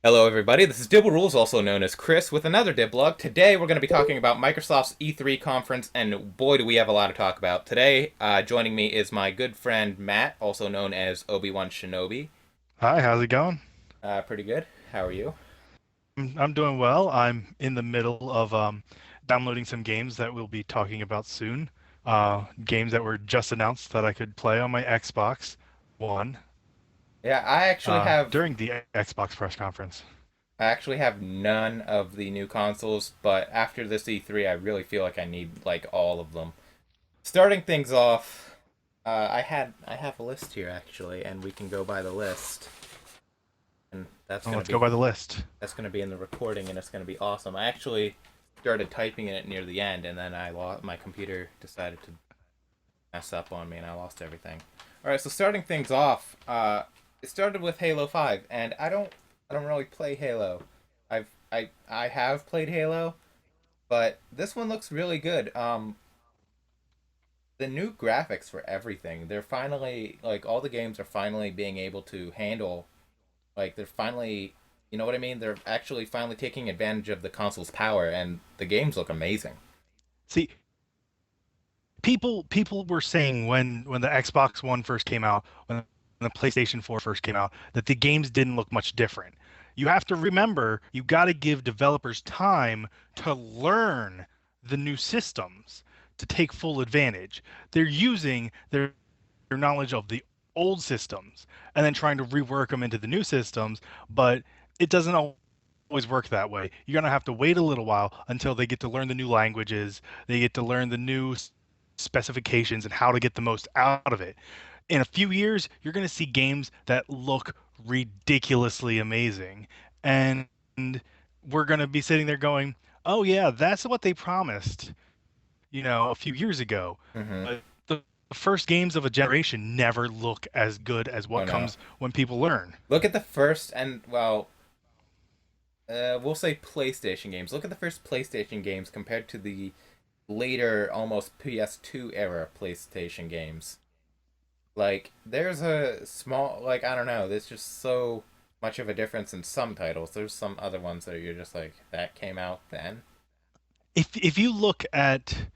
Hello, everybody. This is Dibblerulez, also known as Chris, with another Dibblog. Today, we're going to be talking about Microsoft's E3 conference, and boy, do we have a lot to talk about. Today, joining me is my good friend Matt, also known as Obi-Wan Shinobi. Hi, how's it going? Pretty good. How are you? I'm doing well. I'm in the middle of downloading some games that we'll be talking about soon. Games that were just announced that I could play on my Xbox One Yeah, I actually have during the Xbox press conference. I actually have none of the new consoles, but after this E3, I really feel like I need like all of them. Starting things off, I have a list here actually, and we can go by the list, and Well, let's go by the list. that's gonna be in the recording, and it's gonna be awesome. I actually started typing it near the end, and then I lost my computer decided to mess up on me, and I lost everything. All right, so starting things off, it started with Halo 5, and I don't really play Halo. I have played Halo, but this one looks really good. The new graphics for everything, they're finally like all the games are finally being able to handle. Like they're finally, you know what I mean? They're actually finally taking advantage of the console's power, and the games look amazing. See, people were saying when the Xbox One first came out, when the PlayStation 4 first came out, that the games didn't look much different. You have to remember, you got to give developers time to learn the new systems to take full advantage. They're using their knowledge of the old systems and then trying to rework them into the new systems, but it doesn't always work that way. You're going to have to wait a little while until they get to learn the new languages, they get to learn the new specifications and how to get the most out of it. In a few years, you're going to see games that look ridiculously amazing. And we're going to be sitting there going, oh, yeah, that's what they promised, a few years ago. Mm-hmm. But the first games of a generation never look as good as Oh what no! comes when people learn. Look at the first and well, we'll say PlayStation games. Look at the first PlayStation games compared to the later, almost PS2 era PlayStation games. Like, there's a small, like, I don't know, there's just so much of a difference in some titles. There's some other ones that you're just like, that came out then. If you look at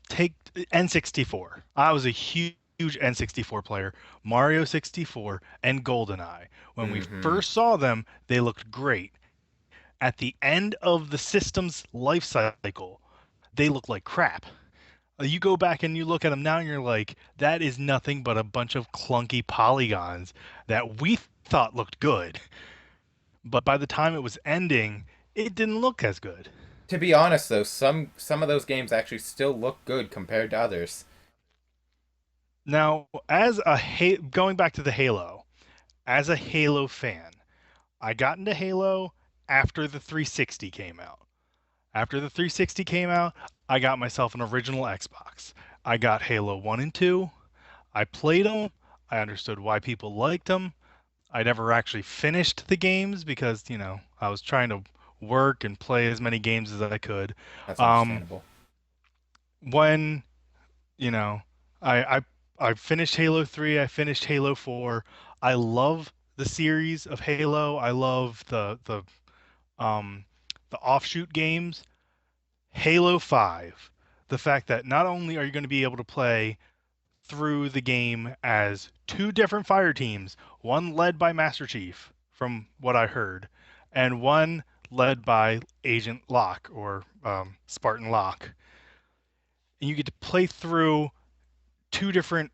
take N64, I was a huge N64 player, Mario 64 and GoldenEye. When we Mm-hmm. first saw them, they looked great. At the end of the system's life cycle, they look like crap. You go back and you look at them now and you're like, that is nothing but a bunch of clunky polygons that we thought looked good. But by the time it was ending, it didn't look as good. To be honest, though, some of those games actually still look good compared to others. Now, going back to the Halo, as a Halo fan, I got into Halo after the 360 came out. After the 360 came out, I got myself an original Xbox. I got Halo 1 and 2. I played them. I understood why people liked them. I never actually finished the games because, I was trying to work and play as many games as I could. That's Um, understandable. when, you know, I, I I finished Halo 3, I finished Halo 4. I love the series of Halo. I love um the offshoot games. Halo 5, the fact that not only are you going to be able to play through the game as two different fire teams, one led by Master Chief, from what I heard, and one led by Agent Locke or Spartan Locke. And you get to play through two different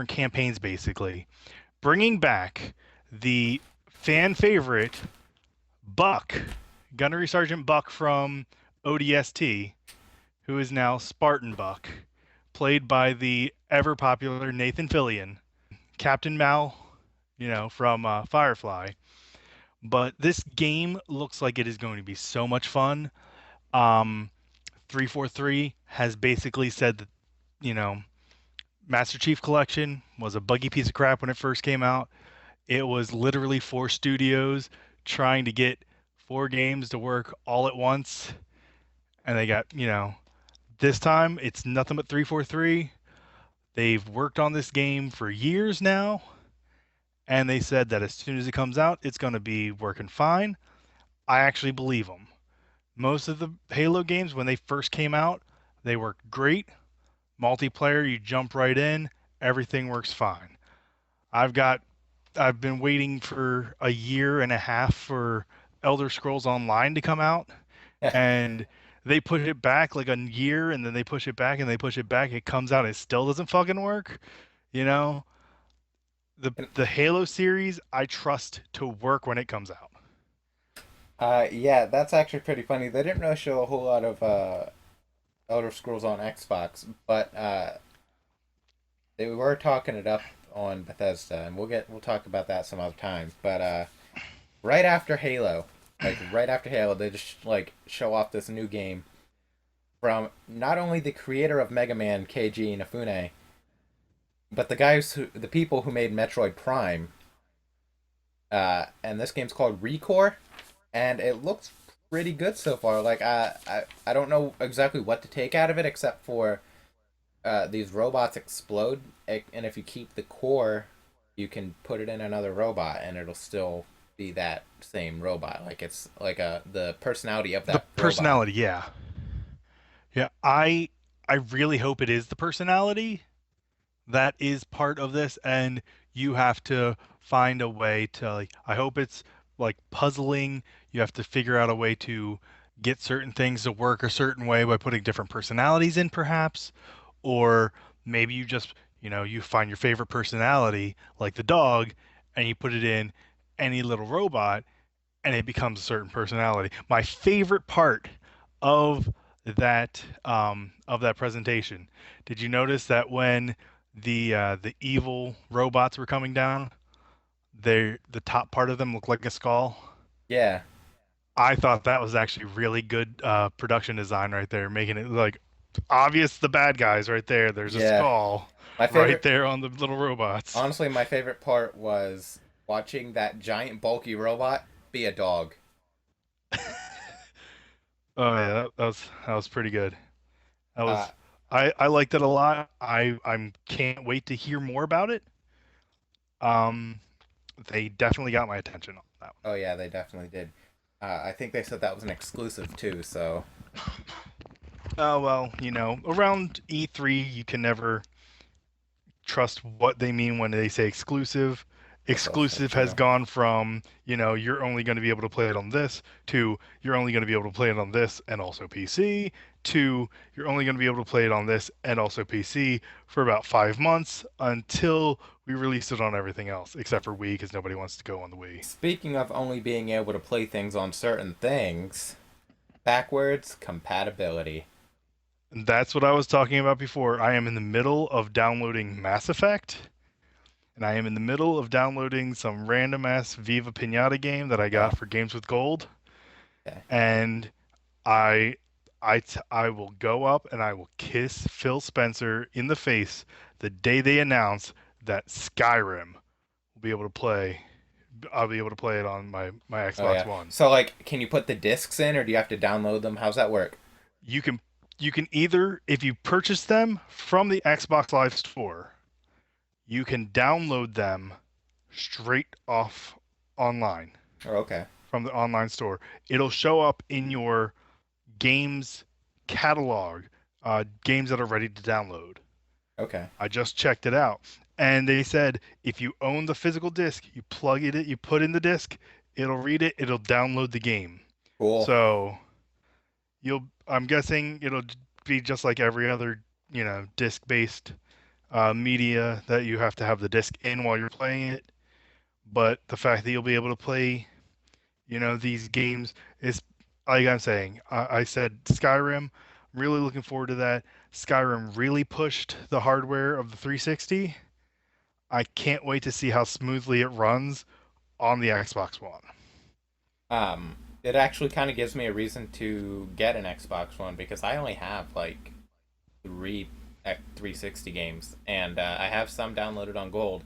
campaigns basically, bringing back the fan favorite Buck, Gunnery Sergeant Buck from ODST, who is now Spartan Buck, played by the ever popular Nathan Fillion, Captain Mal, from Firefly. But this game looks like it is going to be so much fun. Um, 343 has basically said that, you know, Master Chief Collection was a buggy piece of crap when it first came out. It was literally four studios trying to get four games to work all at once. And they got, this time it's nothing but 343. They've worked on this game for years now, and they said that as soon as it comes out, it's going to be working fine. I actually believe them. Most of the Halo games, when they first came out, they worked great. Multiplayer, you jump right in, everything works fine. I've got I've been waiting for a year and a half for Elder Scrolls Online to come out, and they push it back like a year, and then they push it back and they push it back. It comes out, it still doesn't fucking work. You know, the Halo series, I trust to work when it comes out. Yeah, that's actually pretty funny. They didn't really show a whole lot of Elder Scrolls on Xbox, but they were talking it up on Bethesda, and we'll talk about that some other time. But right after Halo, right after Halo, they just like show off this new game from not only the creator of Mega Man, Keiji Inafune, but the people who made Metroid Prime. And this game's called ReCore, and it looks pretty good so far. Like I don't know exactly what to take out of it except for these robots explode, and if you keep the core, you can put it in another robot, and it'll still be that same robot. Like it's like the personality of The that robot. personality, yeah. Yeah, I really hope it is the personality that is part of this, and you have to find a way to like I hope it's like puzzling. You have to figure out a way to get certain things to work a certain way by putting different personalities in perhaps, or maybe you just, you find your favorite personality like the dog and you put it in any little robot and it becomes a certain personality. My favorite part of that presentation. Did you notice that when the evil robots were coming down, the top part of them looked like a skull? Yeah, I thought that was actually really good production design right there, making it like obvious the bad guys right there. There's a yeah. skull My right favorite, there on the little robots. honestly, my favorite part was watching that giant bulky robot be a dog. Oh yeah, that was pretty good. That Uh, was I liked it a lot. I can't wait to hear more about it. Um, they definitely got my attention on that oh yeah, they definitely did. I think they said that was an exclusive too. So one. Oh well, around E3 you can never trust what they mean when they say exclusive. that's also Exclusive has true. gone from, you're only going to be able to play it on this to you're only going to be able to play it on this and also PC to you're only going to be able to play it on this and also PC for about 5 months until we release it on everything else except for Wii because nobody wants to go on the Wii. Speaking of only being able to play things on certain things, backwards compatibility. And that's what I was talking about before. I am in the middle of downloading Mass Effect, and I am in the middle of downloading some random ass Viva Pinata game that I Oh, got for Games with Gold, okay. and I I will go up and I will kiss Phil Spencer in the face the day they announce that Skyrim will be able to play. I'll be able to play it on my Oh Xbox yeah. One. So like, can you put the discs in, or do you have to download them? How's that work? You can you can either if you purchase them from the Xbox Live Store, you can download them straight off online Oh, okay. from the online store. It'll show up in your games catalog, games that are ready to download. Okay. I just checked it out, and they said if you own the physical disc, you plug it in, you put in the disc, it'll read it, it'll download the game. Cool. So I'm guessing it'll be just like every other, disc-based media that you have to have the disc in while you're playing it. But the fact that you'll be able to play, these games is like I'm saying. I said Skyrim. Really looking forward to that. Skyrim really pushed the hardware of the 360. I can't wait to see how smoothly it runs on the Xbox One. It actually kind of gives me a reason to get an Xbox One because I only have like three 360 games, and I have some downloaded on Gold.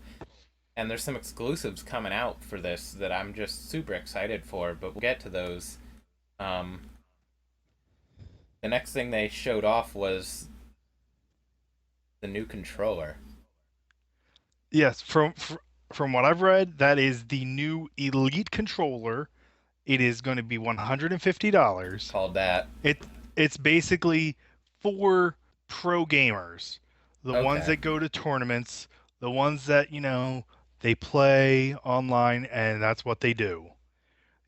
And there's some exclusives coming out for this that I'm just super excited for. But we'll get to those. Um, the next thing they showed off was the new controller. Yes, from what I've read, that is the new Elite controller. It is going to be $150. Called that. It it's basically for pro gamers, the ones Okay. that go to tournaments, the ones that they play online, and that's what they do.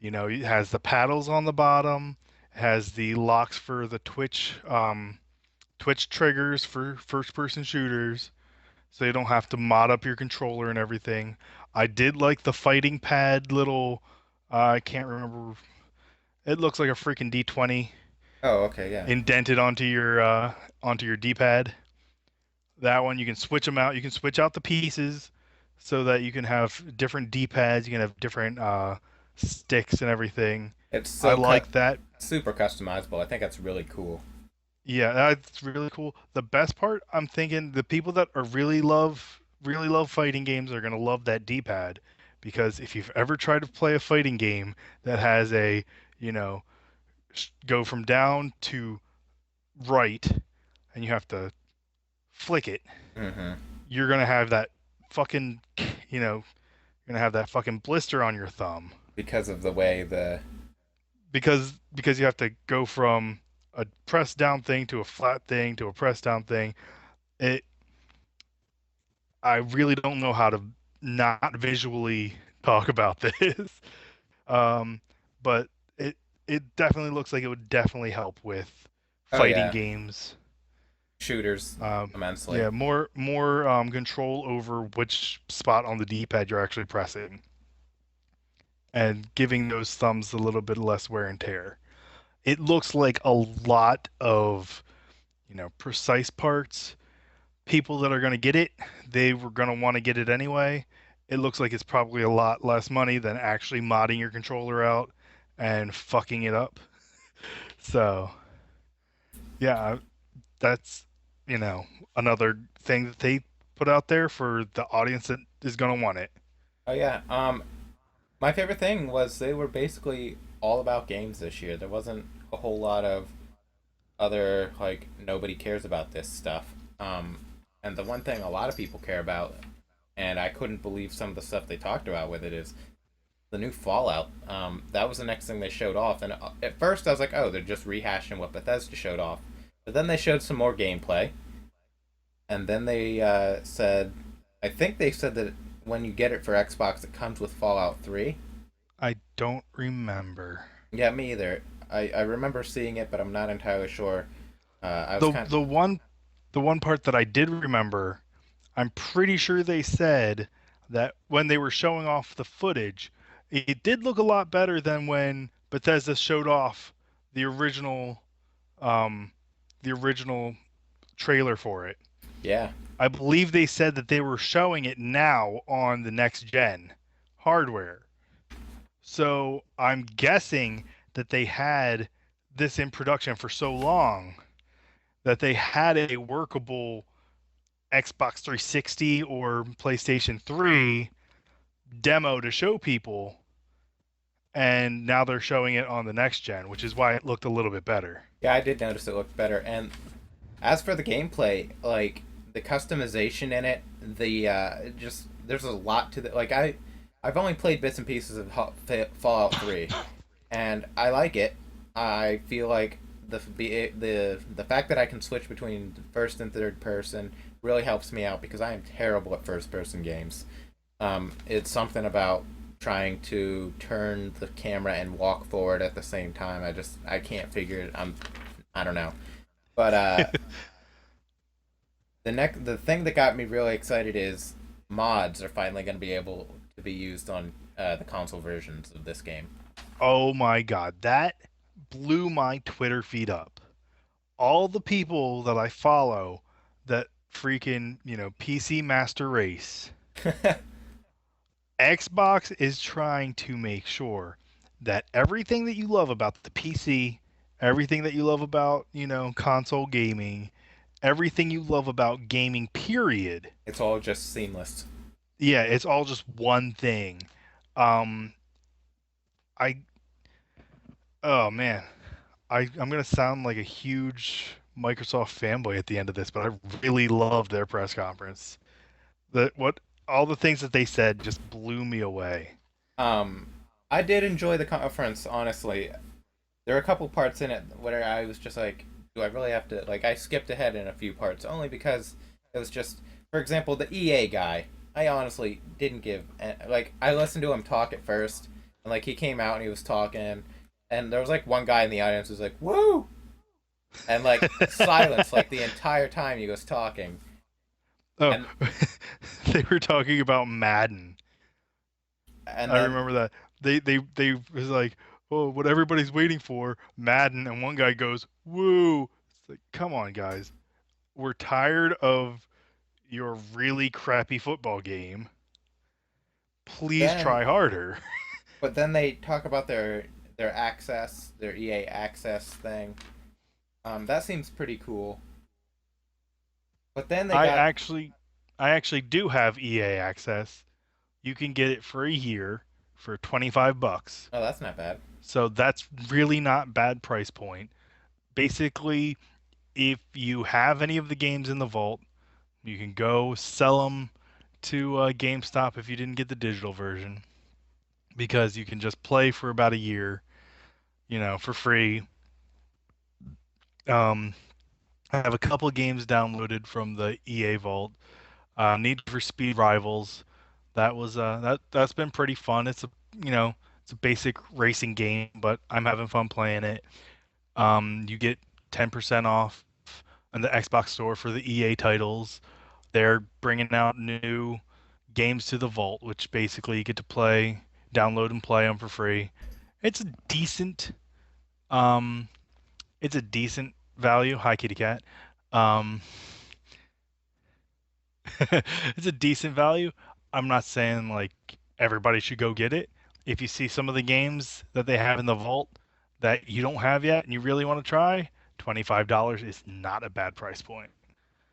It has the paddles on the bottom, has the locks for the Twitch triggers for first-person shooters, so you don't have to mod up your controller and everything. I did like the fighting pad little. I can't remember. It looks like a freaking D20 Oh, okay, yeah. indented onto your D-pad. That one you can switch them out. You can switch out the pieces so that you can have different D-pads. You can have different sticks and everything. It's I so like that. super customizable. I think that's really cool. Yeah, that's really cool. The best part, I'm thinking, the people that are really love fighting games are gonna love that D-pad, because if you've ever tried to play a fighting game that has a, you know, go from down to right, and you have to flick it, Hmm. you're gonna have that fucking, you know, you're gonna have that fucking blister on your thumb, Because of the way the. because you have to go from a press down thing to a flat thing to a press down thing. It I really don't know how to not visually talk about this. Um, but it definitely looks like it would definitely help with Oh, fighting yeah. games. Shooters immensely. Yeah, more control over which spot on the D-pad you're actually pressing, and giving those thumbs a little bit less wear and tear. It looks like a lot of precise parts. People that are going to get it, they were going to want to get it anyway. It looks like it's probably a lot less money than actually modding your controller out and fucking it up. So, yeah, that's, another thing that they put out there for the audience that is going to want it. Oh, yeah. My favorite thing was they were basically all about games this year. There wasn't a whole lot of other, like, nobody cares about this stuff. And the one thing a lot of people care about, and I couldn't believe some of the stuff they talked about with it, is the new Fallout. That was the next thing they showed off, and at first I was like, oh, they're just rehashing what Bethesda showed off. But then they showed some more gameplay, and then they said, I think they said that when you get it for Xbox, it comes with Fallout 3. I don't remember. Yeah, me either. I remember seeing it, but I'm not entirely sure. I was The kind of. the one the one part that I did remember, I'm pretty sure they said that when they were showing off the footage, it did look a lot better than when Bethesda showed off the original um the original trailer for it. Yeah. I believe they said that they were showing it now on the next gen hardware. So I'm guessing that they had this in production for so long that they had a workable Xbox 360 or PlayStation 3 demo to show people, and now they're showing it on the next gen, which is why it looked a little bit better. Yeah, I did notice it looked better. And as for the gameplay, like the customization in it, the just there's a lot to the like I've only played bits and pieces of Fallout 3, and I like it. I feel like the fact that I can switch between first and third person really helps me out because I am terrible at first person games. It's something about trying to turn the camera and walk forward at the same time. I can't figure it. I don't know. But the thing that got me really excited is mods are finally going to be able to be used on the console versions of this game. Oh my god, that blew my Twitter feed up. All the people that I follow that freaking, PC Master Race, Xbox is trying to make sure that everything that you love about the PC, everything that you love about, console gaming, everything you love about gaming, period. It's all just seamless. Yeah, it's all just one thing. Um, I, oh man, I'm gonna sound like a huge Microsoft fanboy at the end of this, but I really loved their press conference. That what all the things that they said just blew me away. Um, I did enjoy the conference, honestly. There were a couple parts in it where I was just like, do I really have to? Like, I skipped ahead in a few parts only because it was just, for example, the EA guy. I honestly didn't give like I listened to him talk at first, and like he came out and he was talking, and there was like one guy in the audience who was like, "Woo!" and like silence like the entire time he was talking, Oh, and they were talking about Madden. and I then remember that. They was like, oh, what everybody's waiting for, Madden, and one guy goes, woo. It's like, come on, guys. We're tired of your really crappy football game. Please then try harder. but then they talk about their access, their EA access thing. That seems pretty cool. But then they I got actually I actually do have EA access. You can get it for a year for 25 bucks. oh, that's not bad. So that's really not bad price point. Basically, if you have any of the games in the vault, you can go sell them to GameStop if you didn't get the digital version, because you can just play for about a year, for free. Um, I have a couple games downloaded from the EA Vault. Need for Speed Rivals. That's been pretty fun. It's a basic racing game, but I'm having fun playing it. You get 10% off on the Xbox Store for the EA titles. They're bringing out new games to the vault, which basically you get to download and play them for free. It's a decent, um, it's a decent value. Hi, kitty cat. Um, it's a decent value. I'm not saying like everybody should go get it. If you see some of the games that they have in the vault that you don't have yet and you really want to try, $25 is not a bad price point.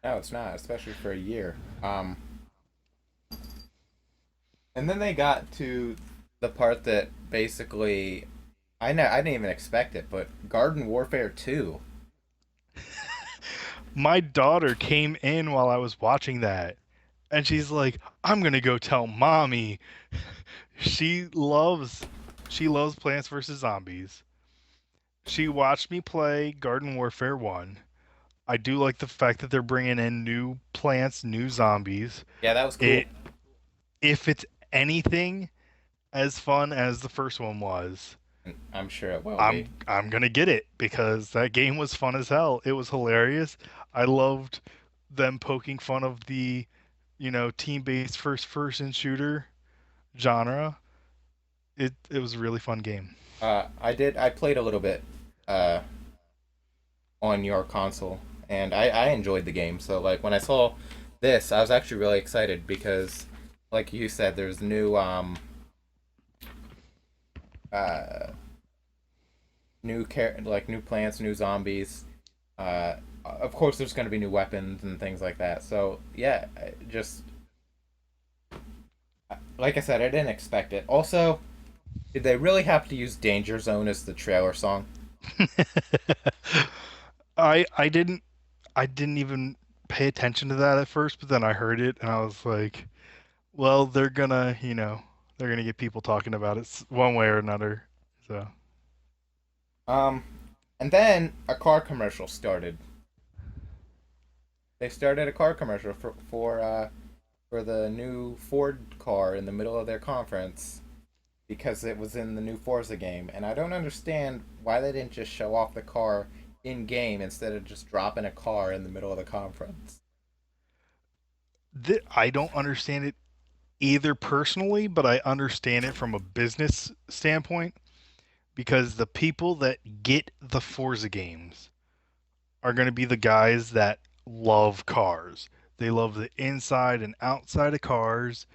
No, it's not, especially for a year. And then they got to the part that basically I didn't even expect it, but Garden Warfare 2. My daughter came in while I was watching that, and she's like, "I'm gonna go tell mommy." She loves she loves Plants vs Zombies. She watched me play Garden Warfare 1. I do like the fact that they're bringing in new plants, new zombies. Yeah, that was cool. It If it's anything as fun as the first one was, I'm sure it will be. I'm gonna get it because that game was fun as hell. It was hilarious. I loved them poking fun of the, team-based first-person shooter genre. It was a really fun game. I played a little bit uh on your console, and I enjoyed the game. So like when I saw this, I was actually really excited because like you said, there's uh like new plants, new zombies. Of course, there's going to be new weapons and things like that. So yeah, just like I said, I didn't expect it. Also, did they really have to use Danger Zone as the trailer song? I I didn't even pay attention to that at first, but then I heard it and I was like, well, they're gonna get people talking about it one way or another. So Um, and then a car commercial started. They started a car commercial for the new Ford car in the middle of their conference because it was in the new Forza game, and I don't understand why they didn't just show off the car in game instead of just dropping a car in the middle of the conference. I don't understand it either personally, but I understand it from a business standpoint because the people that get the Forza games are going to be the guys that love cars. They love the inside and outside of cars.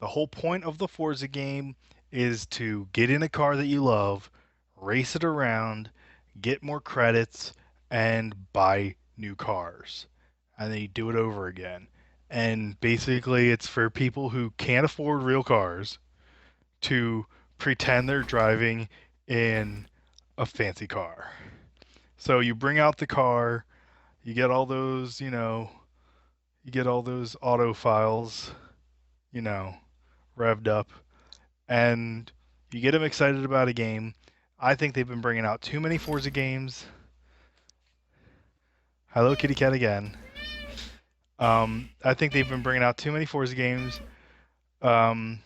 The whole point of the Forza game is to get in a car that you love, race it around, get more credits, and buy new cars. And then you do it over again. And basically, it's for people who can't afford real cars to pretend they're driving in a fancy car. So you bring out the car, you get all those, you get all those auto files, you know, revved up, and you get them excited about a game. I think they've been bringing out too many Forza games. Hello, Kitty Cat again. I think they've been bringing out too many Forza games. Um,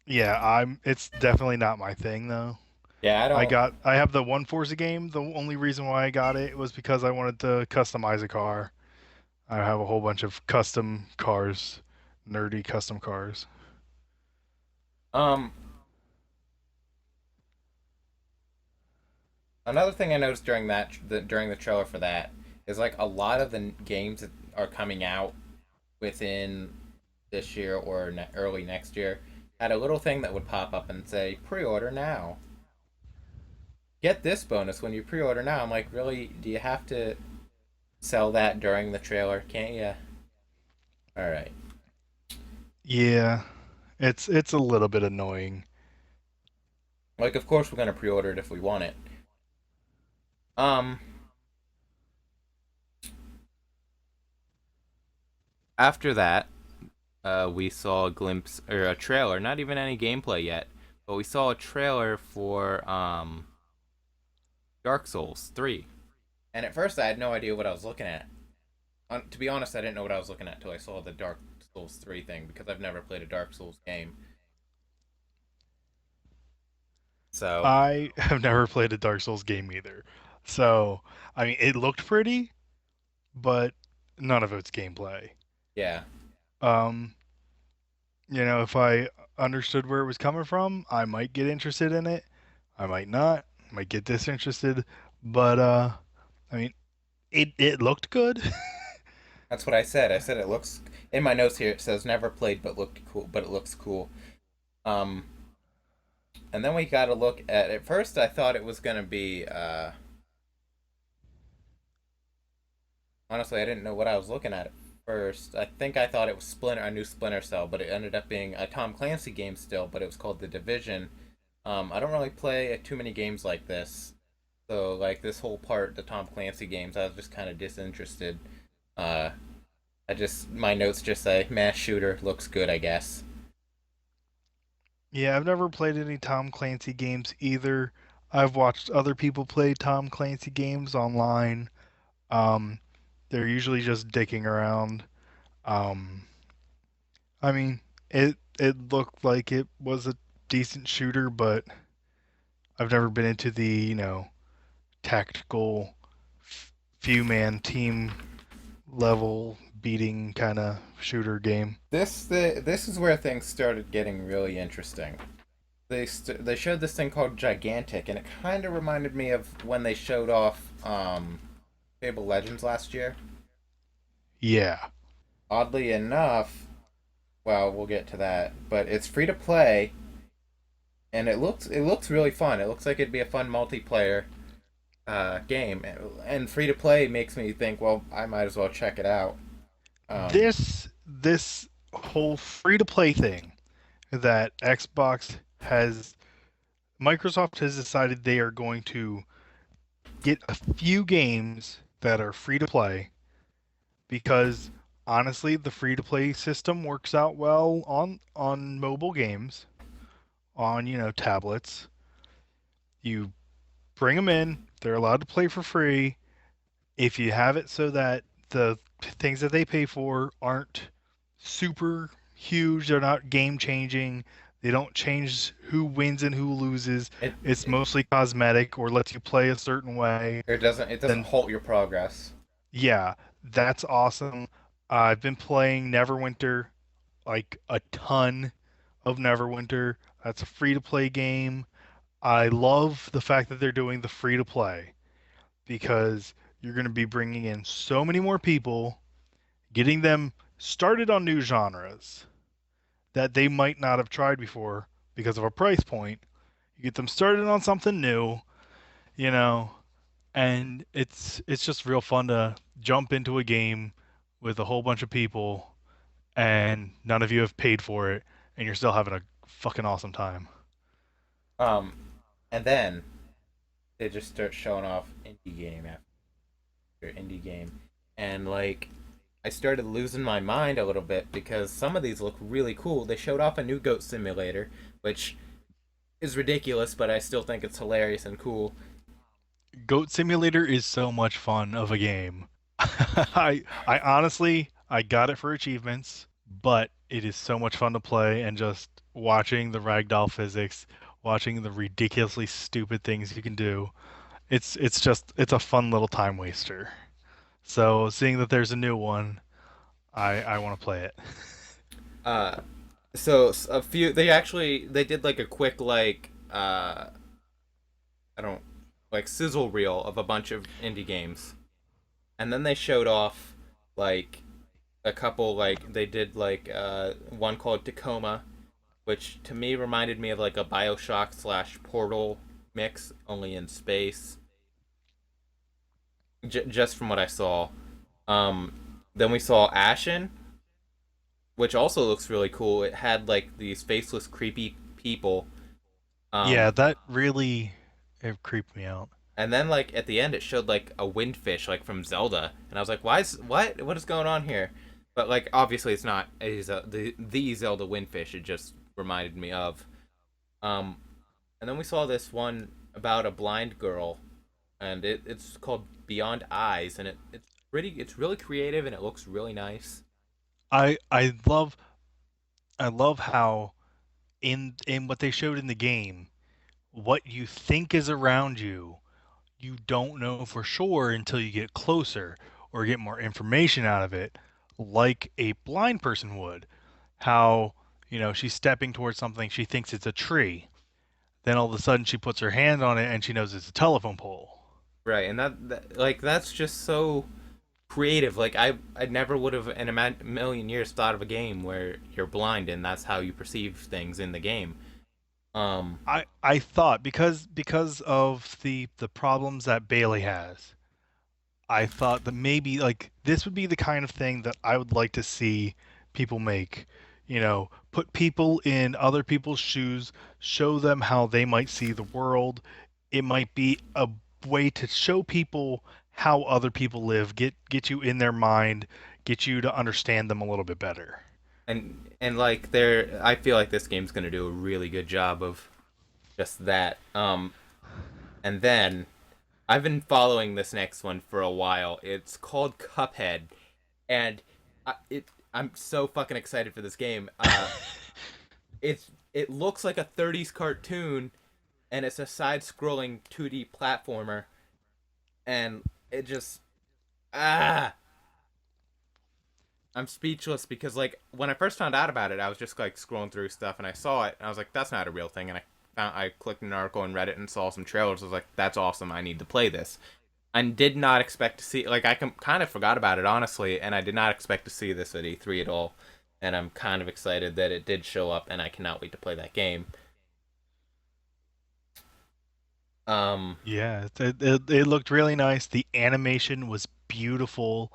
yeah, It's definitely not my thing though. Yeah, I don't. I have the one Forza game. The only reason why I got it was because I wanted to customize a car. I have a whole bunch of custom cars, nerdy custom cars. Um, Another thing I noticed during the trailer for that is like a lot of the games that are coming out within this year or early next year had a little thing that would pop up and say pre-order now. Get this bonus when you pre-order now. I'm like, really? Do you have to sell that during the trailer? Can't you? All right. Yeah, it's a little bit annoying. Like, of course we're gonna pre-order it if we want it. Um, After that, we saw a glimpse or a trailer, not even any gameplay yet, but we saw a trailer for Dark Souls 3. And at first I had no idea what I was looking at. To be honest, I didn't know what I was looking at until I saw the Dark Souls 3 thing because I've never played a Dark Souls game. So, I have never played a Dark Souls game either. So, I mean, it looked pretty, but none of it's gameplay. yeah. Um, if I understood where it was coming from, I might get interested in it. I might not. I might get disinterested. But I mean, it looked good. That's what I said. I said it looks in my notes here it says never played but looked cool, but it looks cool. Um and then we got to look at first I thought it was going to be honestly I didn't know what I was looking at first. I think I thought it was a new Splinter Cell, but it ended up being a Tom Clancy game still, but it was called The Division. I don't really play too many games like this. So like this whole part, the Tom Clancy games, I was just kind of disinterested. Uh my notes just say mass shooter looks good, I guess. Yeah, I've never played any Tom Clancy games either. I've watched other people play Tom Clancy games online. Um, they're usually just dicking around. Um, I mean, it looked like it was a decent shooter, but I've never been into the, tactical few man team level beating kind of shooter game. This is where things started getting really interesting. They showed this thing called Gigantic, and it kind of reminded me of when they showed off Fable Legends last year. Yeah. Oddly enough, well, we'll get to that, but it's free to play, and it looks really fun. It looks like it'd be a fun multiplayer game, and free to play makes me think, well, I might as well check it out. Um, This whole free to play thing that Xbox has Microsoft has decided they are going to get a few games that are free to play because honestly the free to play system works out well on mobile games on tablets. You bring them in, they're allowed to play for free. If you have it so that the things that they pay for aren't super huge, they're not game changing, they don't change who wins and who loses, it, it's it mostly cosmetic or lets you play a certain way, it doesn't then halt your progress. yeah, that's awesome. I've been playing Neverwinter like a ton of Neverwinter. That's a free to play game. I love the fact that they're doing the free to play because you're going to be bringing in so many more people, getting them started on new genres that they might not have tried before because of a price point. You get them started on something new, you know, and it's just real fun to jump into a game with a whole bunch of people and none of you have paid for it and you're still having a fucking awesome time. Um, and then they just start showing off indie game after indie game, and like I started losing my mind a little bit because some of these look really cool. They showed off a new goat simulator, which is ridiculous, but I still think it's hilarious and cool. Goat Simulator is so much fun of a game. I honestly I got it for achievements, but it is so much fun to play and just watching the ragdoll physics, watching the ridiculously stupid things you can do. It's a fun little time waster. So seeing that there's a new one, I want to play it. Uh, so a few they did like a quick I don't like sizzle reel of a bunch of indie games, and then they showed off like a couple they did one called Tacoma, which to me reminded me of like a Bioshock slash Portal mix, only in space. Just from what I saw. Then we saw Ashen, which also looks really cool. It had like these faceless, creepy people. Yeah, Um, that really it creeped me out. and then like at the end, it showed like a windfish, like from Zelda, and I was like, "Why is what is going on here?" But like obviously, it's not the Zelda windfish. It just reminded me of. Um, and then we saw this one about a blind girl, and it's called Beyond Eyes, and it's really creative and it looks really nice. I I love I love how in what they showed in the game, what you think is around you, you don't know for sure until you get closer or get more information out of it, like a blind person would. How, she's stepping towards something, she thinks it's a tree. Then all of a sudden she puts her hand on it and she knows it's a telephone pole. Right, and like that's just so creative. Like I never would have in a million years thought of a game where you're blind and that's how you perceive things in the game. Um, I thought because of the problems that Bailey has, I thought that maybe like this would be the kind of thing that I would like to see people make. Put people in other people's shoes, show them how they might see the world. It might be a way to show people how other people live, get you in their mind, get you to understand them a little bit better. and like there, I feel like this game's gonna do a really good job of just that. And then I've been following this next one for a while. It's called Cuphead, and I'm so fucking excited for this game. It looks like a 30s cartoon, and it's a side-scrolling 2D platformer, and it just ah, I'm speechless because like when I first found out about it, I was just like scrolling through stuff and I saw it and I was like, that's not a real thing. And I clicked an article and read it and saw some trailers. I was like, that's awesome. I need to play this. I did not expect to see like kind of forgot about it honestly, and I did not expect to see this at E3 at all. And I'm kind of excited that it did show up, and I cannot wait to play that game. Um, Yeah, it looked really nice. The animation was beautiful.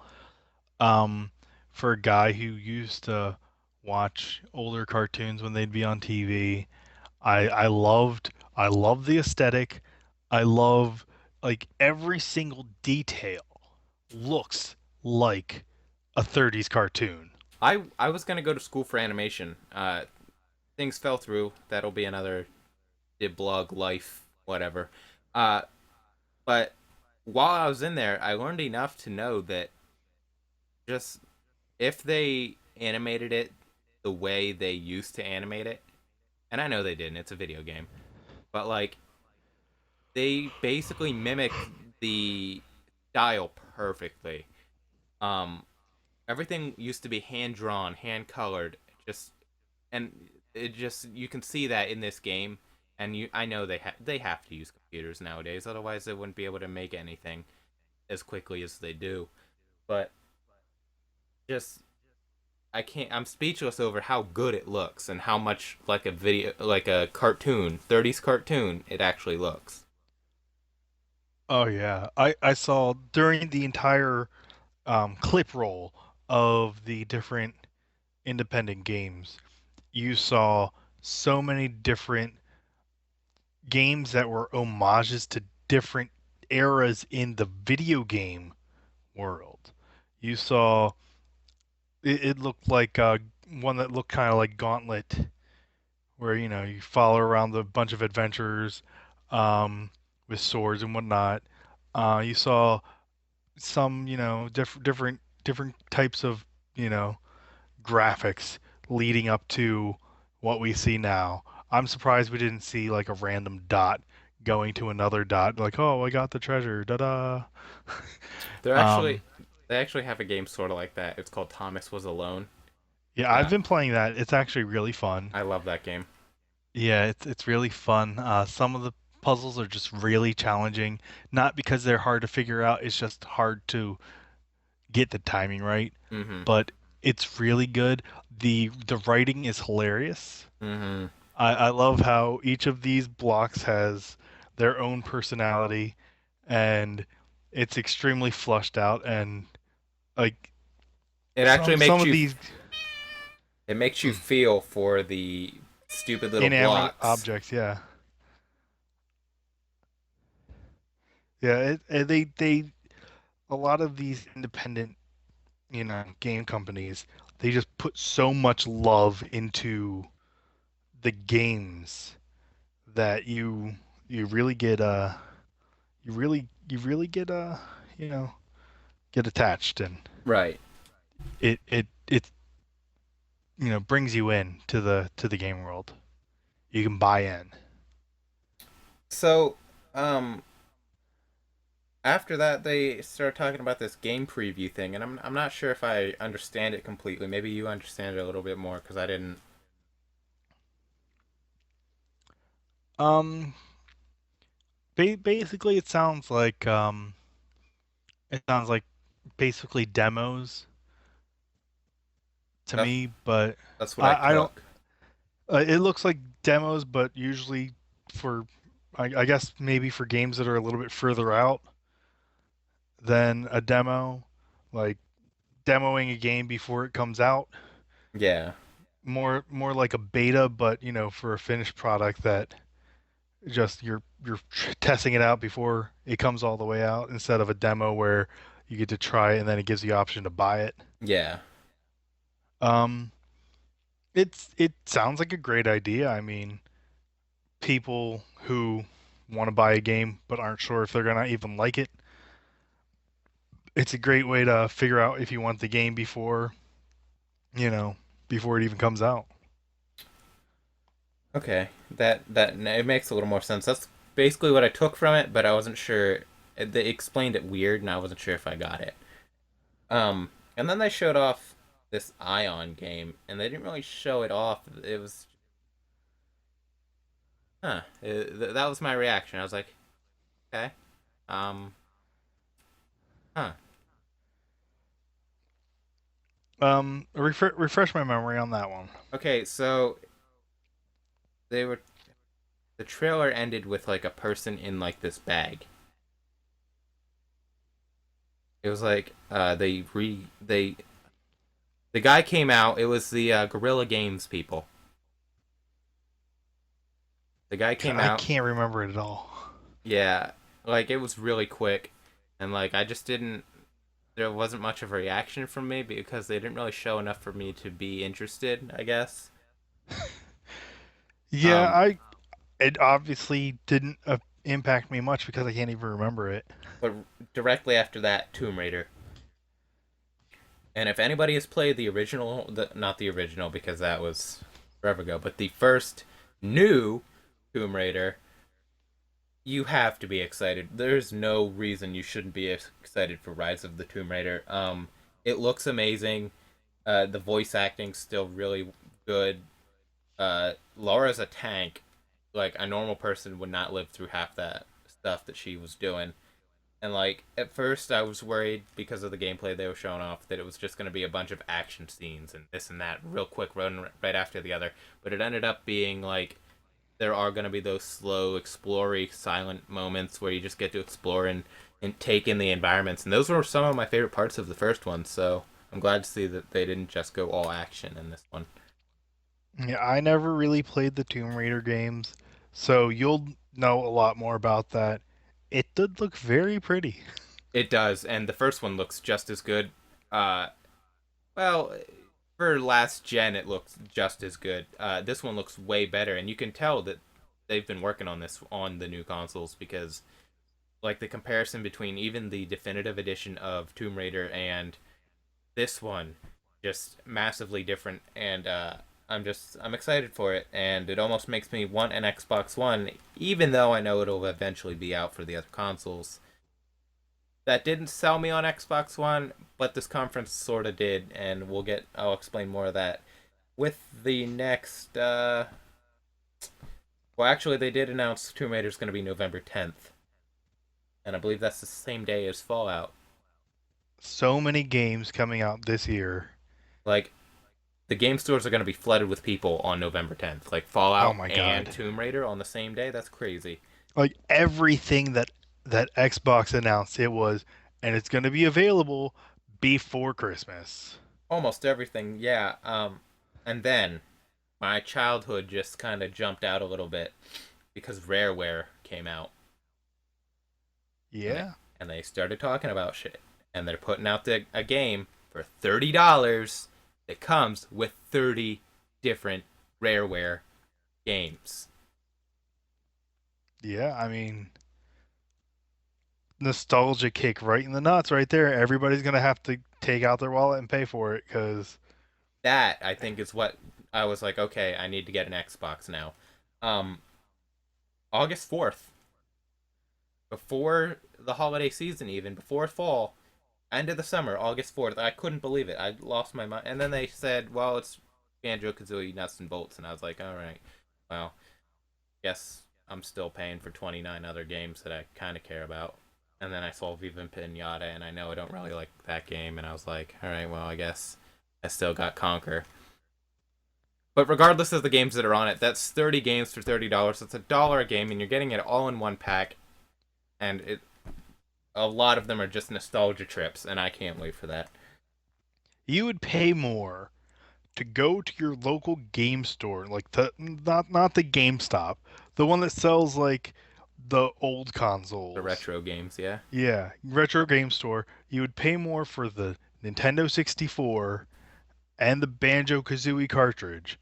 Um, for a guy who used to watch older cartoons when they'd be on TV, I loved the aesthetic. I love like every single detail looks like a 30s cartoon. I was gonna go to school for animation. Things fell through. That'll be another Dibblog life, whatever. Uh, but while I was in there, I learned enough to know that just if they animated it the way they used to animate it, and I know they didn't, it's a video game, but like they basically mimicked the style perfectly. Um, Everything used to be hand drawn, hand colored, just and it just you can see that in this game. And I know they have to use computers nowadays, otherwise they wouldn't be able to make anything as quickly as they do. But just I'm speechless over how good it looks and how much like a video, like a cartoon, 30s cartoon, it actually looks. Oh yeah, I saw during the entire clip roll of the different independent games, you saw so many different games that were homages to different eras in the video game world. You saw it looked like one that looked kind of like Gauntlet, where you follow around the bunch of adventurers um, with swords and whatnot. You saw some different types of you know graphics leading up to what we see now. I'm surprised we didn't see like a random dot going to another dot, like, oh, I got the treasure, da da. They're um, actually they actually have a game sort of like that. It's called Thomas Was Alone. yeah, I've Uh, been playing that. It's actually really fun. I love that game. Yeah, it's really fun. Some of the puzzles are just really challenging, not because they're hard to figure out. It's just hard to get the timing right. Mm-hmm. But it's really good. The writing is hilarious. Mm-hmm. I love how each of these blocks has their own personality, and it's extremely flushed out. And like It actually some makes of you these it makes you feel for the stupid little inanimate blocks. objects, yeah, yeah. They a lot of these independent game companies, they just put so much love into the games that you really get you really get you know get attached, and Right. it brings you in to the game world. You can buy in. So, um, after that, they started talking about this game preview thing, and I'm not sure if I understand it completely. Maybe you understand it a little bit more because I didn't. um Basically it sounds like basically demos to That's me, but that's what I I don't took. it looks like demos, but usually for I guess maybe for games that are a little bit further out than a demo, like demoing a game before it comes out. Yeah. More like a beta, but for a finished product that just you're testing it out before it comes all the way out, instead of a demo where you get to try it and then it gives the option to buy it. Yeah. Um, it sounds like a great idea. I mean, people who want to buy a game but aren't sure if they're gonna even like it, it's a great way to figure out if you want the game you know, before it even comes out. Okay. That it makes a little more sense. That's basically what I took from it, but I wasn't sure. They explained it weird, and I wasn't sure if I got it. And then they showed off this Ion game, and they didn't really show it off. It was, huh? That was my reaction. I was like, okay, um, huh? Refresh my memory on that one. Okay, so they were the trailer ended with like a person in like this bag. It was like the guy came out. It was the Guerrilla Games people. The guy came I out. can't remember it at all. Yeah, like it was really quick, and like I just didn't. There wasn't much of a reaction from me because they didn't really show enough for me to be interested, I guess. Yeah, Um, I it obviously didn't impact me much because I can't even remember it. but directly after that, Tomb Raider. And if anybody has played the original, not the original because that was forever ago, but the first new Tomb Raider, you have to be excited. There's no reason you shouldn't be excited for Rise of the Tomb Raider. It looks amazing. The voice acting's still really good. Laura's a tank. Like a normal person would not live through half that stuff that she was doing. And like at first, I was worried because of the gameplay they were showing off that it was just going to be a bunch of action scenes and this and that, real quick, one right after the other. But it ended up being like there are going to be those slow, explory, silent moments where you just get to explore and take in the environments. And those were some of my favorite parts of the first one. So I'm glad to see that they didn't just go all action in this one. Yeah, I never really played the Tomb Raider games, so you'll know a lot more about that. It did look very pretty. It does, and the first one looks just as good. Uh, well, For last gen, it looks just as good. This one looks way better, and you can tell that they've been working on this on the new consoles because, like, the comparison between even the definitive edition of Tomb Raider and this one, just massively different. And I'm excited for it, and it almost makes me want an Xbox One, even though I know it'll eventually be out for the other consoles. That didn't sell me on Xbox One, but this conference sort of did, and I'll explain more of that with the next. Well, actually, they did announce Tomb Raider is going to be November 10th, and I believe that's the same day as Fallout. So many games coming out this year. Like, the game stores are going to be flooded with people on November 10th. Like Oh Fallout my and god. Tomb Raider on the same day. That's crazy. Like everything that Xbox announced it was, and it's going to be available before Christmas. Almost everything, yeah. And then my childhood just kind of jumped out a little bit because Rareware came out, and they Yeah. and they started talking about shit, and they're putting out a game for $30 that comes with 30 different Rareware games. Yeah, I mean, nostalgia kick right in the nuts right there. Everybody's going to have to take out their wallet and pay for it cuz That I think is what I was like. Okay, I need to get an Xbox now. Um, August 4th, before the holiday season, even before fall, end of the summer, August 4th. I couldn't believe it. I lost my mind. And then they said, well, it's Banjo Kazooie Nuts and Bolts. And I was like, all right, well, guess I'm still paying for 29 other games that I kind of care about. And then I saw Viva Pinata, and I know I don't really like that game. And I was like, all right, well, I guess I still got Conquer. But regardless of the games that are on it, that's 30 games for $30. That's $1 a game, and you're getting it all in one pack. And a lot of them are just nostalgia trips, and I can't wait for that. you would pay more to go to your local game store, like the not the GameStop, the one that sells like the old The consoles. retro games, yeah. Yeah, retro game store. You would pay more for the Nintendo 64 and the Banjo Kazooie cartridge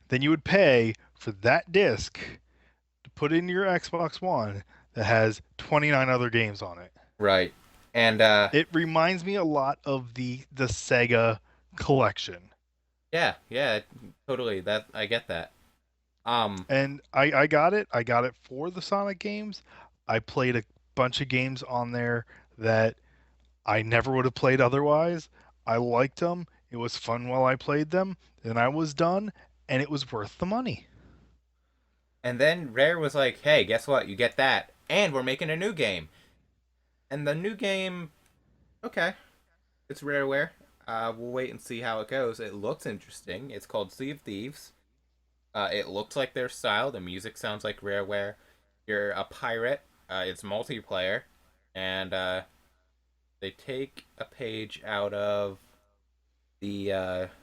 than you would pay for that disc to put in your Xbox One that has 29 other games on it. Right. And It reminds me a lot of the Sega collection. yeah, yeah, totally. That I get that. Um, And I got it. I got it for the Sonic games. I played a bunch of games on there that I never would have played otherwise. I liked them. It was fun while I played them. Then I was done, and it was worth the money. and then Rare was like, "Hey, guess what? You get that, and we're making a new game." And the new game, okay, it's Rareware. We'll wait and see how it goes. It looks interesting. It's called Sea of Thieves. It looks like their style. The music sounds like Rareware. You're a pirate. It's multiplayer, and they take a page out of the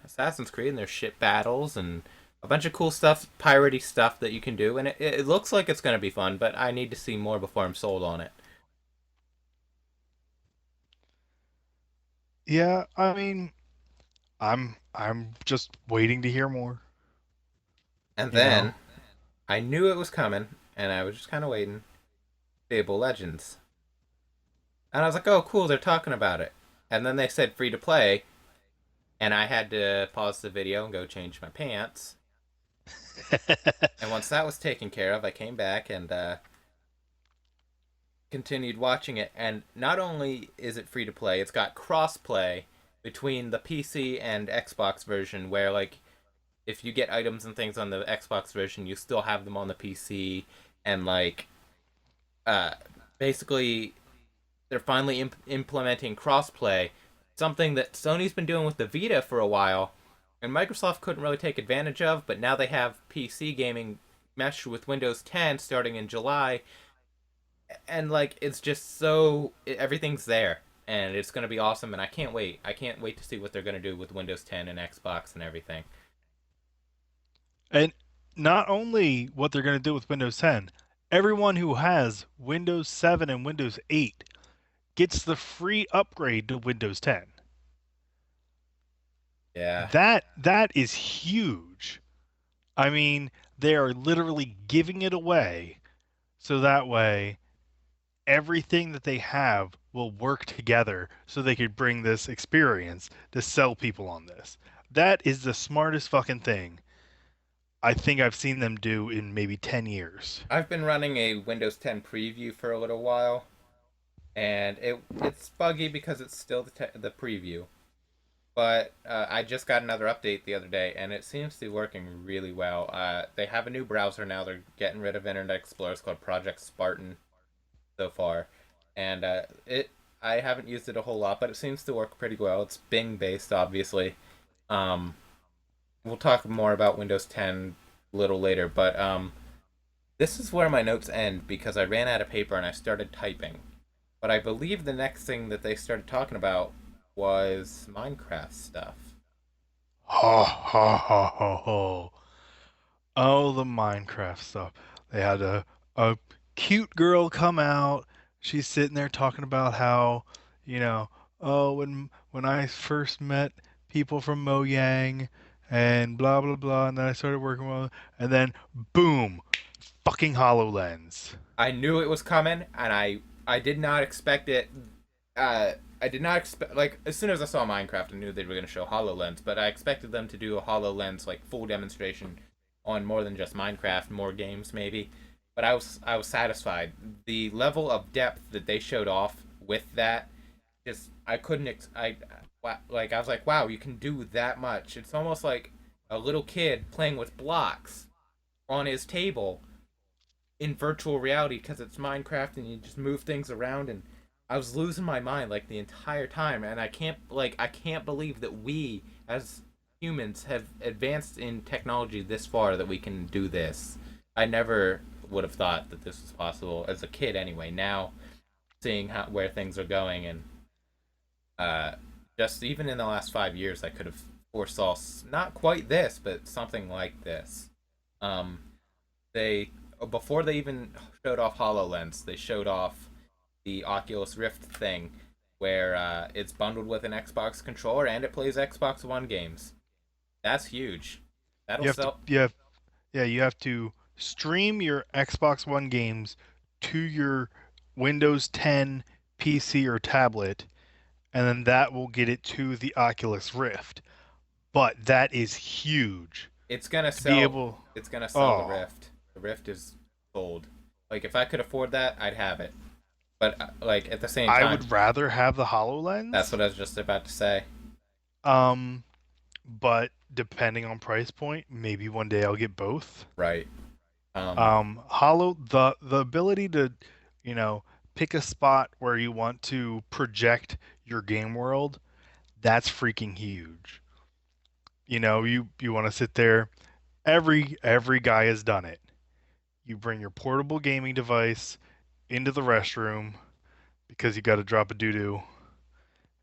Assassin's Creed, and there's ship battles and a bunch of cool stuff, piratey stuff that you can do, and it looks like it's gonna be fun. But I need to see more before I'm sold on it. Yeah, I mean, I'm just waiting to hear more. And You know, then I knew it was coming, and I was just kind of waiting. Dibbleulez, and I was like, "Oh, cool! They're talking about it." And then they said free to play, and I had to pause the video and go change my pants. And once that was taken care of, I came back and continued watching it. And not only is it free to play, it's got cross play between the PC and Xbox version, where like if you get items and things on the Xbox version, you still have them on the PC, and like uh, basically they're finally implementing crossplay, something that Sony's been doing with the Vita for a while, and Microsoft couldn't really take advantage of. But now they have PC gaming meshed with Windows 10 starting in July, and like it's just so everything's there, and it's gonna be awesome. And I can't wait. I can't wait to see what they're gonna do with Windows 10 and Xbox and everything. and not only what they're going to do with Windows 10, everyone who has Windows 7 and Windows 8 gets the free upgrade to Windows 10. Yeah. That is huge. I mean, they are literally giving it away so that way everything that they have will work together so they could bring this experience to sell people on this. That is the smartest fucking thing I think I've seen them do in maybe 10 years. I've been running a Windows 10 preview for a little while, and it's buggy because it's still the preview. But I just got another update the other day, and it seems to be working really well. They have a new browser now. They're getting rid of Internet Explorer. It's called Project Spartan so far, and it I haven't used it a whole lot, but it seems to work pretty well. It's Bing based, obviously. Um, we'll talk more about Windows 10 a little later, but this is where my notes end because I ran out of paper and I started typing. But I believe the next thing that they started talking about was Minecraft stuff. Ha ha ha ha ha. Oh, the Minecraft stuff. They had a cute girl come out. She's sitting there talking about how, you know, oh, when I first met people from Mojang and blah blah blah, and then I started working with, and then boom, fucking Hololens. I knew it was coming, and I did not expect it. I did not expect, like, as soon as I saw Minecraft, I knew they were going to show Hololens, but I expected them to do a Hololens like full demonstration on more than just Minecraft, more games maybe. But I was satisfied. The level of depth that they showed off with that, just I couldn't like I was like, wow, you can do that much. It's almost like a little kid playing with blocks on his table in virtual reality because it's Minecraft and you just move things around, and I was losing my mind like the entire time, and I can't believe that we as humans have advanced in technology this far that we can do this. I never would have thought that this was possible as a kid anyway. Now seeing how where things are going, and uh just even in the last 5 years I could have foresaw not quite this but something like this. um they Before they even showed off HoloLens, they showed off the Oculus Rift thing, where it's bundled with an Xbox controller and it plays Xbox One games. That's huge. That'll You have to sell. you have Yeah, you have to stream your Xbox One games to your Windows 10 PC or tablet, and then that will get it to the Oculus Rift. But that is huge It's gonna to be sell. able. It's gonna sell the Oh, Rift. The Rift is sold. Like if I could afford that, I'd have it. But like at the same I time, would rather have the that's HoloLens. what I was just about to say. Um, but depending on price point, maybe one day I'll get both. Right. Um. The ability to, you know, pick a spot where you want to project your game world, that's freaking huge. You want to sit there. Every guy has done it. You bring your portable gaming device into the restroom because you got to drop a doo doo.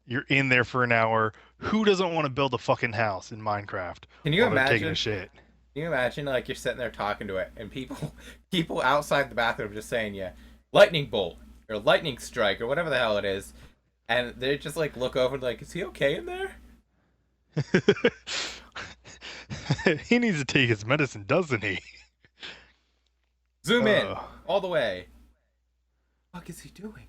You're in there for an hour. Who doesn't want to build a fucking house in Minecraft Can you while they're taking a imagine? shit? Can you imagine like you're sitting there talking to it, and people people outside the bathroom just saying, "Yeah, lightning bolt or lightning strike or whatever the hell it is," and they just like look over like, "Is he okay in there?" He needs to take his medicine, doesn't he? Zoom in Uh, all the way. What the fuck is he doing?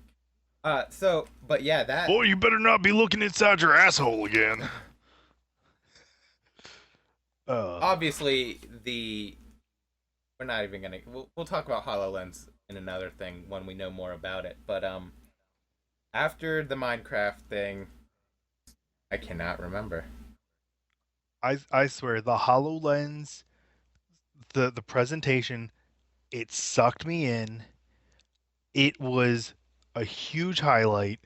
But yeah, that Boy, you better not be looking inside your asshole again. Uh, obviously the we're not even gonna we'll talk about Hololens in another thing when we know more about it. But after the Minecraft thing, I cannot remember. I swear the HoloLens, the presentation, it sucked me in. It was a huge highlight.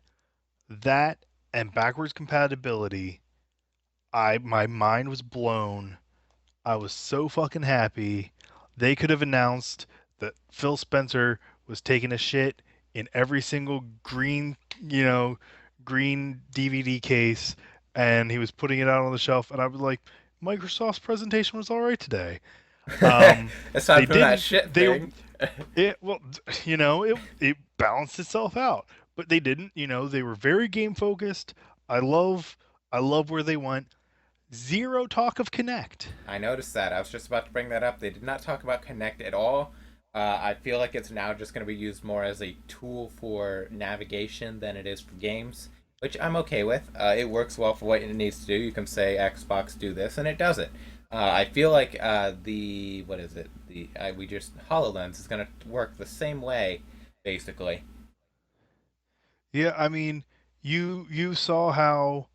That and backwards compatibility, I my mind was blown. I was so fucking happy. They could have announced that Phil Spencer was taking a shit in every single green DVD case, and he was putting it out on the shelf, and I was like, Microsoft's presentation was all right today. Um, Aside they from that didn't. shit They thing. it well, it balanced itself out, but they didn't. They were very game focused. I love where they went. Zero talk of Kinect. I noticed that. I was just about to bring that up. They did not talk about Connect at all. I feel like it's now just going to be used more as a tool for navigation than it is for games, which I'm okay with. It works well for what it needs to do. You can say Xbox do this, and it does it. I feel like the what is it? The we just Hololens is going to work the same way, basically. Yeah, I mean, you saw how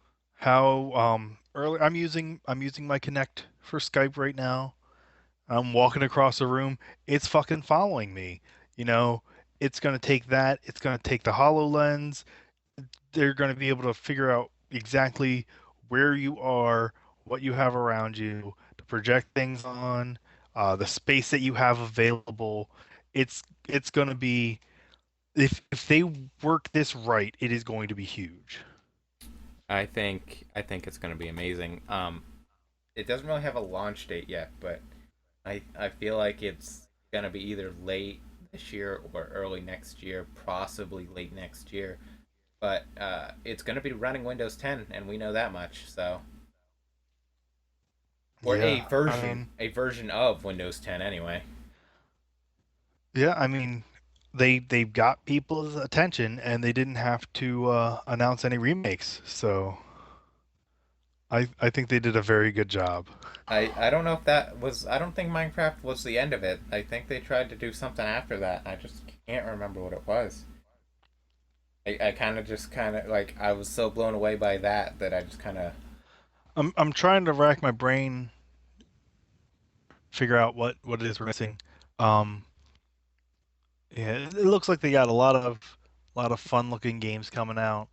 early I'm using my Kinect for Skype right now. I'm walking across the room. It's fucking following me. You know, it's gonna take that. It's gonna take the HoloLens. They're gonna be able to figure out exactly where you are, what you have around you, to project things on, the space that you have available. It's gonna be if they work this right, it is going to be huge. I think it's going to be amazing. It doesn't really have a launch date yet, but I feel like it's gonna be either late this year or early next year, possibly late next year. But it's gonna be running Windows 10, and we know that much. So, or Yeah, I mean, a version of Windows 10 anyway. yeah, I mean, they've got people's attention, and they didn't have to announce any remakes. So I think they did a very good job. I don't know if that was. I don't think Minecraft was the end of it. I think they tried to do something after that. I just can't remember what it was. I kind of just kind of like I was so blown away by that I just kind of. I'm trying to rack my brain, figure out what it is we're missing. Um, yeah, it looks like they got a lot of fun looking games coming out.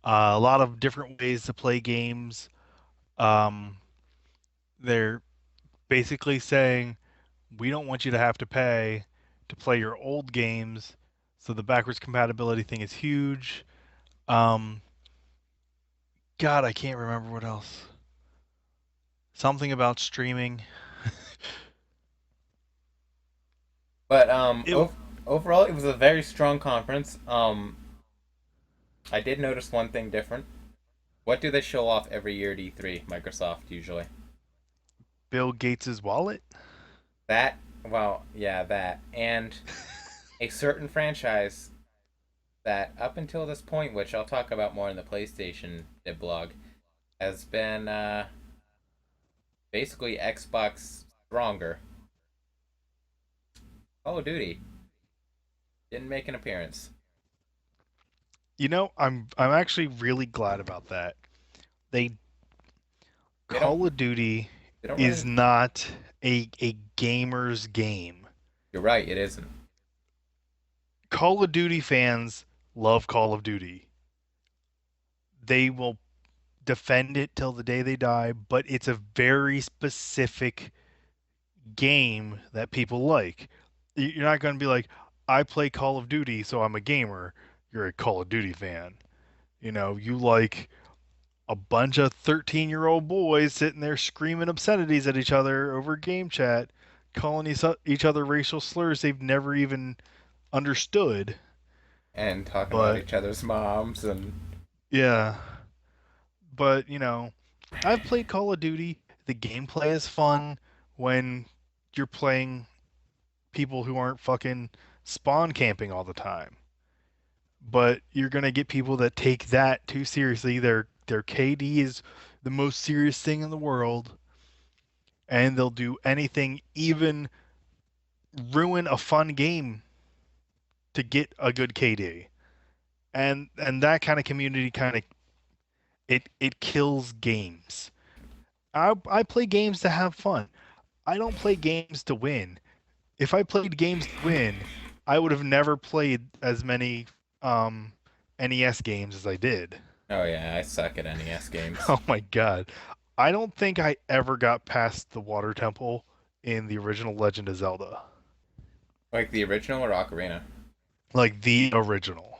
A lot of different ways to play games. Um, they're basically saying we don't want you to have to pay to play your old games. So the backwards compatibility thing is huge. Um, God, I can't remember what else. Something about streaming. But It overall, it was a very strong conference. I did notice one thing different. What do they show off every year at E3? Microsoft usually. Bill Gates's wallet. That, well, yeah, that, and a certain franchise that up until this point, which I'll talk about more in the PlayStation Dibblog, has been basically Xbox stronger. Call of Duty didn't make an appearance. I'm actually really glad about that. They They don't. Call of Duty They don't is really. not a gamer's game. You're right. It isn't. Call of Duty fans love Call of Duty. They will defend it till the day they die, but it's a very specific game that people like. You're not going to be like, I play Call of Duty, so I'm a gamer. You're a Call of Duty fan. You like a bunch of 13-year-old boys sitting there screaming obscenities at each other over game chat, calling each other racial slurs they've never even understood. And talking about But each other's moms and yeah, but I've played Call of Duty. The gameplay is fun when you're playing people who aren't fucking spawn camping all the time. But you're gonna get people that take that too seriously. Their KD is the most serious thing in the world, and they'll do anything, even ruin a fun game to get a good KD. And that kind of community kind of it kills games. I play games to have fun. I don't play games to win. If I played games to win, I would have never played as many um, NES games as I did. oh yeah, I suck at NES games. Oh my god. I don't think I ever got past the water temple in the original Legend of Zelda. Like the original or Ocarina. Like the original.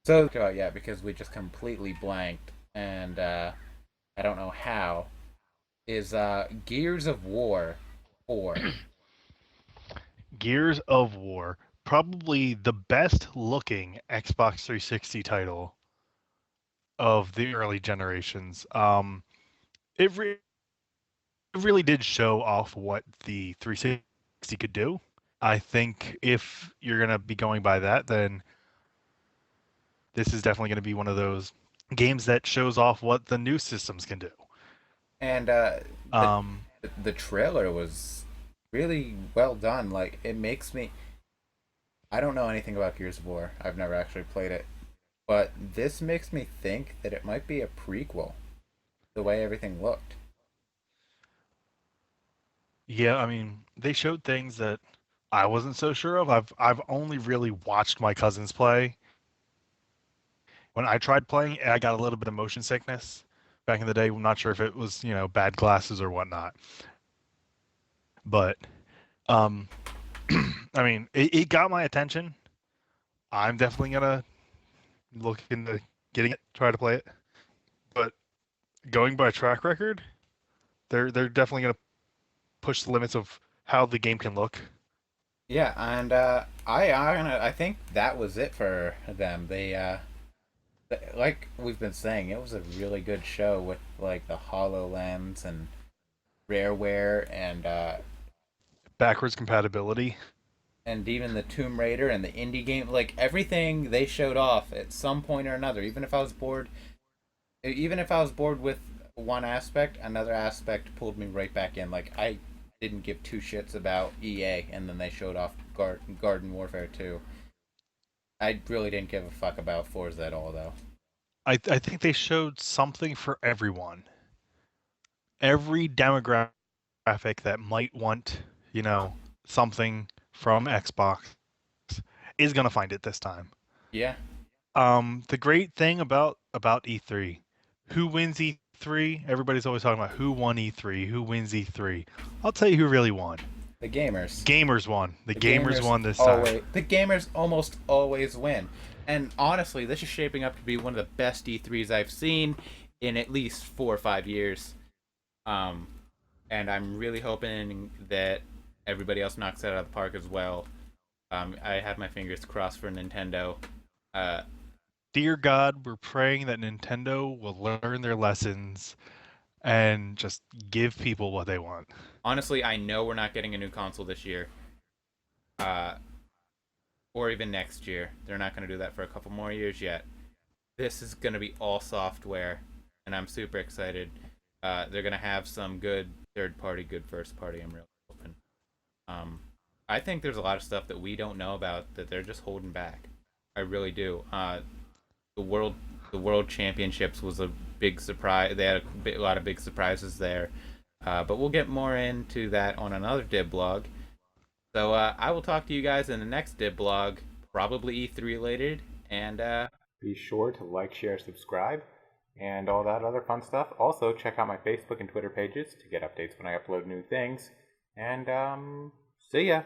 So yeah, because we just completely blanked, and I don't know how. Is Gears of War 4? Gears of War, probably the best looking Xbox 360 title of the early generations. it really did show off what the 360 could do. I think if you're gonna be going by that, then this is definitely going to be one of those games that shows off what the new systems can do. And the Um, the trailer was really well done. Like it makes me. I don't know anything about Gears of War. I've never actually played it, but this makes me think that it might be a prequel. The way everything looked. yeah, I mean, they showed things that I wasn't so sure of. I've only really watched my cousins play. When I tried playing, I got a little bit of motion sickness back in the day. I'm not sure if it was, bad glasses or whatnot. But um, I mean, it got my attention. I'm definitely gonna look into getting it, try to play it. But going by track record, they're definitely gonna push the limits of how the game can look. Yeah, and I think that was it for them. Like we've been saying, it was a really good show with like the Hololens and Rareware Backwards compatibility. and even the Tomb Raider and the indie game. Like everything they showed off at some point or another. Even if I was bored with one aspect, another aspect pulled me right back in. Like I didn't give two shits about EA, and then they showed off Garden Warfare 2. I really didn't give a fuck about Forza at all, though. I think they showed something for everyone. Every demographic that might want, you know, something from Xbox is gonna find it this time. Yeah, The great thing about E3, who wins E3? Everybody's always talking about who won E3, who wins E3. I'll tell you who really won. the gamers. Gamers won. The The gamers gamers won this time. the gamers almost always win. And honestly, this is shaping up to be one of the best E3s I've seen in at least 4 or 5 years. Um, and I'm really hoping that everybody else knocks it out of the park as well. I have my fingers crossed for Nintendo. Uh, Dear God, we're praying that Nintendo will learn their lessons and just give people what they want. Honestly, I know we're not getting a new console this year, uh, or even next year. They're not going to do that for a couple more years yet. This is going to be all software, and I'm super excited. They're going to have some good third party, good first party. I'm really hoping. Um, I think there's a lot of stuff that we don't know about that they're just holding back. I really do. The world the world championships was a big surprise. They had a lot of big surprises there. But we'll get more into that on another Dibblog. So I will talk to you guys in the next Dibblog, probably E3 related. And be sure to like, share, subscribe, and all that other fun stuff. Also, check out my Facebook and Twitter pages to get updates when I upload new things. And see ya.